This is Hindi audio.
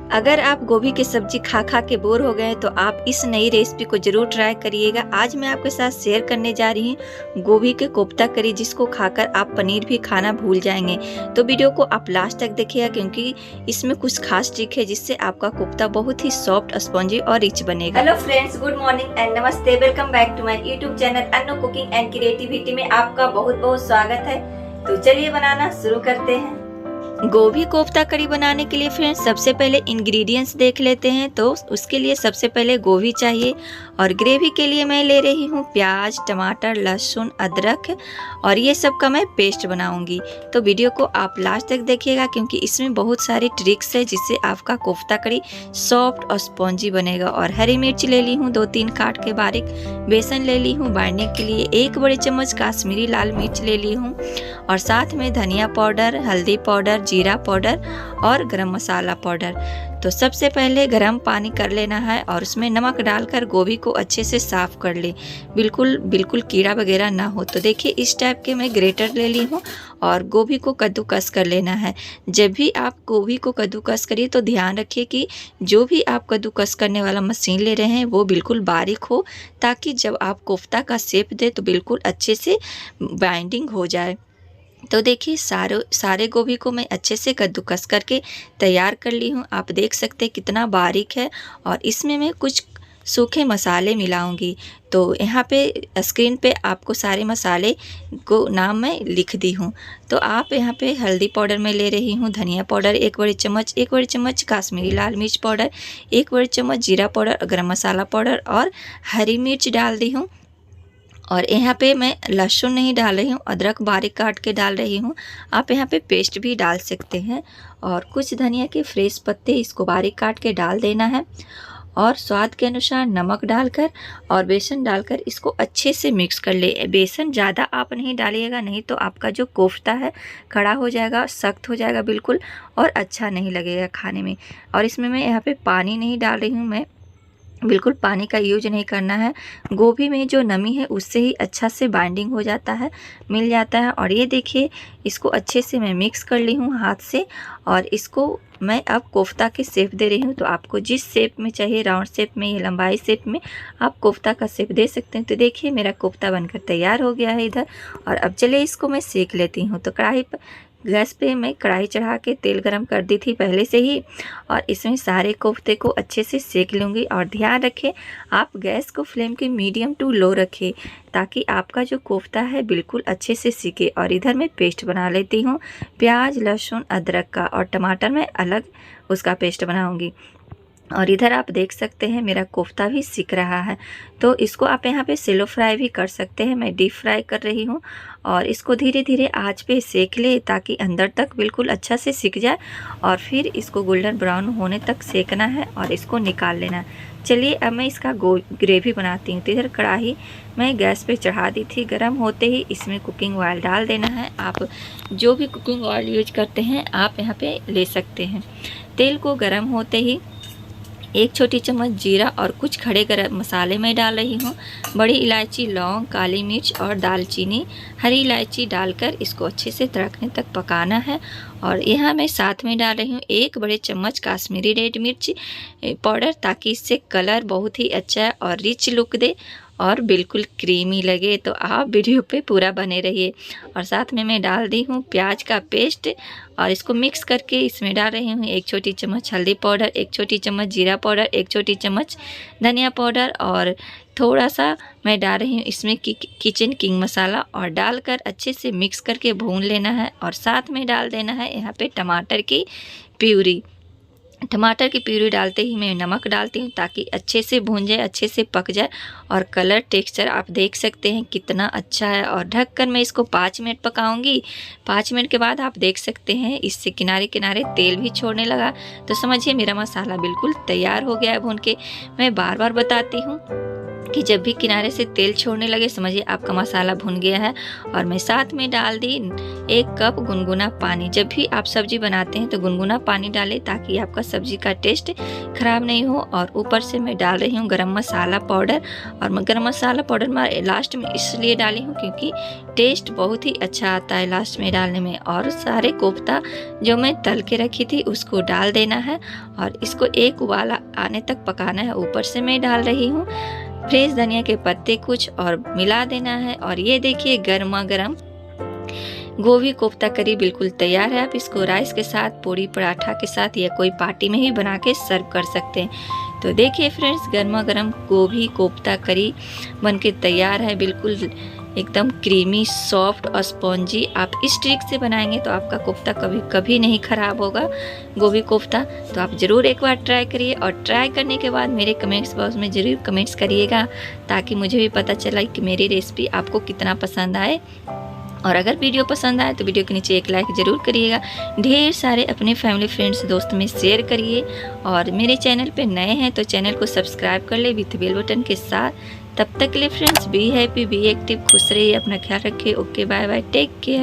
अगर आप गोभी की सब्जी खा खा के बोर हो गए तो आप इस नई रेसिपी को जरूर ट्राई करिएगा। आज मैं आपके साथ शेयर करने जा रही हूँ गोभी के कोफ्ता करी, जिसको खाकर आप पनीर भी खाना भूल जाएंगे। तो वीडियो को आप लास्ट तक देखिएगा क्योंकि इसमें कुछ खास ट्रिक है जिससे आपका कोफ्ता बहुत ही सॉफ्ट, स्पॉन्जी और रिच बनेगा। Hello friends, good morning and namaste. Welcome back to my YouTube channel Annu cooking and creativity में आपका बहुत बहुत स्वागत है। तो चलिए बनाना शुरू करते हैं। गोभी कोफ्ता करी बनाने के लिए फ्रेंड्स सबसे पहले इंग्रेडिएंट्स देख लेते हैं। तो उसके लिए सबसे पहले गोभी चाहिए और ग्रेवी के लिए मैं ले रही हूँ प्याज, टमाटर, लहसुन, अदरक और ये सब का मैं पेस्ट बनाऊंगी। तो वीडियो को आप लास्ट तक देखिएगा क्योंकि इसमें बहुत सारी ट्रिक्स है जिससे आपका कोफ्ता करी सॉफ्ट और स्पॉन्जी बनेगा। और हरी मिर्च ले ली हूँ 2-3 काट के बारीक, बेसन ले ली हूँ बांधने के लिए, 1 बड़े चम्मच काश्मीरी लाल मिर्च ले ली हूँ और साथ में धनिया पाउडर, हल्दी पाउडर, जीरा पाउडर और गरम मसाला पाउडर। तो सबसे पहले गरम पानी कर लेना है और उसमें नमक डालकर गोभी को अच्छे से साफ कर ले, बिल्कुल कीड़ा वगैरह ना हो। तो देखिए इस टाइप के मैं ग्रेटर ले ली हूँ और गोभी को कद्दूकस कर लेना है। जब भी आप गोभी को कद्दूकस करिए तो ध्यान रखिए कि जो भी आप कद्दूकस करने वाला मशीन ले रहे हैं वो बिल्कुल बारीक हो, ताकि जब आप कोफ्ता का शेप दे तो बिल्कुल अच्छे से बाइंडिंग हो जाए। तो देखिए सारे गोभी को मैं अच्छे से कद्दूकस करके तैयार कर ली हूँ। आप देख सकते हैं कितना बारीक है और इसमें मैं कुछ सूखे मसाले मिलाऊंगी। तो यहाँ पे स्क्रीन पे आपको सारे मसाले को नाम मैं लिख दी हूँ। तो आप यहाँ पे हल्दी पाउडर में ले रही हूँ, धनिया पाउडर 1 बड़े चम्मच, 1 बड़े चम्मच काश्मीरी लाल मिर्च पाउडर, 1 बड़े चम्मच जीरा पाउडर, गरम मसाला पाउडर और हरी मिर्च डाल दी हूँ। और यहाँ पे मैं लहसुन नहीं डाल रही हूँ, अदरक बारीक काट के डाल रही हूँ। आप यहाँ पे पेस्ट भी डाल सकते हैं और कुछ धनिया के फ्रेश पत्ते इसको बारीक काट के डाल देना है और स्वाद के अनुसार नमक डालकर और बेसन डालकर इसको अच्छे से मिक्स कर ले। बेसन ज़्यादा आप नहीं डालिएगा, नहीं तो आपका जो कोफ्ता है खड़ा हो जाएगा, सख्त हो जाएगा बिल्कुल और अच्छा नहीं लगेगा खाने में। और इसमें मैं यहाँ पे पानी नहीं डाल रही हूँ, मैं बिल्कुल पानी का यूज नहीं करना है। गोभी में जो नमी है उससे ही अच्छा से बाइंडिंग हो जाता है, मिल जाता है। और ये देखिए इसको अच्छे से मैं मिक्स कर ली हूँ हाथ से और इसको मैं अब कोफ्ता के शेप दे रही हूँ। तो आपको जिस शेप में चाहिए, राउंड शेप में या लंबाई शेप में, आप कोफ्ता का शेप दे सकते हैं। तो देखिए मेरा कोफ्ता बनकर तैयार हो गया है इधर। और अब चलिए इसको मैं सेक लेती हूँ। तो गैस पे मैं कढ़ाई चढ़ा के तेल गरम कर दी थी पहले से ही और इसमें सारे कोफ्ते को अच्छे से सेक लूँगी। और ध्यान रखें आप गैस को फ्लेम की मीडियम टू लो रखें ताकि आपका जो कोफ्ता है बिल्कुल अच्छे से सीखे। और इधर मैं पेस्ट बना लेती हूँ प्याज, लहसुन, अदरक का और टमाटर में अलग उसका पेस्ट बनाऊँगी। और इधर आप देख सकते हैं मेरा कोफ्ता भी सिक रहा है। तो इसको आप यहाँ पे सेलो फ्राई भी कर सकते हैं, मैं डीप फ्राई कर रही हूँ। और इसको धीरे धीरे आंच पे सेक ले ताकि अंदर तक बिल्कुल अच्छा से सिक जाए। और फिर इसको गोल्डन ब्राउन होने तक सेकना है और इसको निकाल लेना है। चलिए अब मैं इसका ग्रेवी बनाती हूँ। तो इधर कढ़ाई मैं गैस पे चढ़ा दी थी, गर्म होते ही इसमें कुकिंग ऑयल डाल देना है। आप जो भी कुकिंग ऑयल यूज करते हैं आप यहाँ पे ले सकते हैं। तेल को गर्म होते ही 1 छोटी चम्मच जीरा और कुछ खड़े गरम मसाले मैं डाल रही हूँ। बड़ी इलायची, लौंग, काली मिर्च और दालचीनी, हरी इलायची डालकर इसको अच्छे से तड़कने तक पकाना है। और यहाँ मैं साथ में डाल रही हूँ 1 बड़े चम्मच काश्मीरी रेड मिर्च पाउडर, ताकि इससे कलर बहुत ही अच्छा और रिच लुक दे और बिल्कुल क्रीमी लगे। तो आप वीडियो पे पूरा बने रहिए। और साथ में मैं डाल दी हूँ प्याज का पेस्ट और इसको मिक्स करके इसमें डाल रही हूँ 1 छोटी चम्मच हल्दी पाउडर, 1 छोटी चम्मच जीरा पाउडर, 1 छोटी चम्मच धनिया पाउडर और थोड़ा सा मैं डाल रही हूँ इसमें किचन किंग मसाला और डालकर अच्छे से मिक्स करके भून लेना है। और साथ में डाल देना है यहाँ पे टमाटर की प्यूरी। टमाटर की प्यूरी डालते ही मैं नमक डालती हूँ ताकि अच्छे से भून जाए, अच्छे से पक जाए। और कलर टेक्सचर आप देख सकते हैं कितना अच्छा है। और ढककर मैं इसको 5 मिनट पकाऊंगी। 5 मिनट के बाद आप देख सकते हैं इससे किनारे किनारे तेल भी छोड़ने लगा। तो समझिए मेरा मसाला बिल्कुल तैयार हो गया है भून के। मैं बार बार बताती हूँ कि जब भी किनारे से तेल छोड़ने लगे समझिए आपका मसाला भुन गया है। और मैं साथ में डाल दी 1 कप गुनगुना पानी। जब भी आप सब्जी बनाते हैं तो गुनगुना पानी डालें ताकि आपका सब्जी का टेस्ट खराब नहीं हो। और ऊपर से मैं डाल रही हूँ गरम मसाला पाउडर। और मैं गरम मसाला पाउडर मैं लास्ट में इसलिए डाली हूँ क्योंकि टेस्ट बहुत ही अच्छा आता है लास्ट में डालने में। और सारे कोफ्ता जो मैं तल के रखी थी उसको डाल देना है और इसको एक उबाला आने तक पकाना है। ऊपर से मैं डाल रही हूँ फ्रेश धनिया के पत्ते कुछ और मिला देना है। और ये देखिए गर्मा गर्म गोभी कोफ्ता करी बिल्कुल तैयार है। आप इसको राइस के साथ, पूड़ी पराठा के साथ या कोई पार्टी में ही बना के सर्व कर सकते हैं। तो देखिए फ्रेंड्स, गर्मा गर्म गोभी कोफ्ता करी बनके तैयार है। बिल्कुल एकदम क्रीमी, सॉफ्ट और स्पॉन्जी। आप इस ट्रिक से बनाएंगे तो आपका कोफ्ता कभी नहीं खराब होगा, गोभी कोफ्ता। तो आप ज़रूर एक बार ट्राई करिए और ट्राई करने के बाद मेरे कमेंट्स बॉक्स में ज़रूर कमेंट्स करिएगा ताकि मुझे भी पता चला कि मेरी रेसिपी आपको कितना पसंद आए। और अगर वीडियो पसंद आए तो वीडियो के नीचे एक लाइक ज़रूर करिएगा। ढेर सारे अपने फैमिली फ्रेंड्स दोस्त में शेयर करिए। और मेरे चैनल पे नए हैं तो चैनल को सब्सक्राइब कर ले विथ बेल बटन के साथ। तब तक के लिए friends be happy, be active, खुश रहिए, अपना ख्याल रखिए। Okay, bye bye, take care.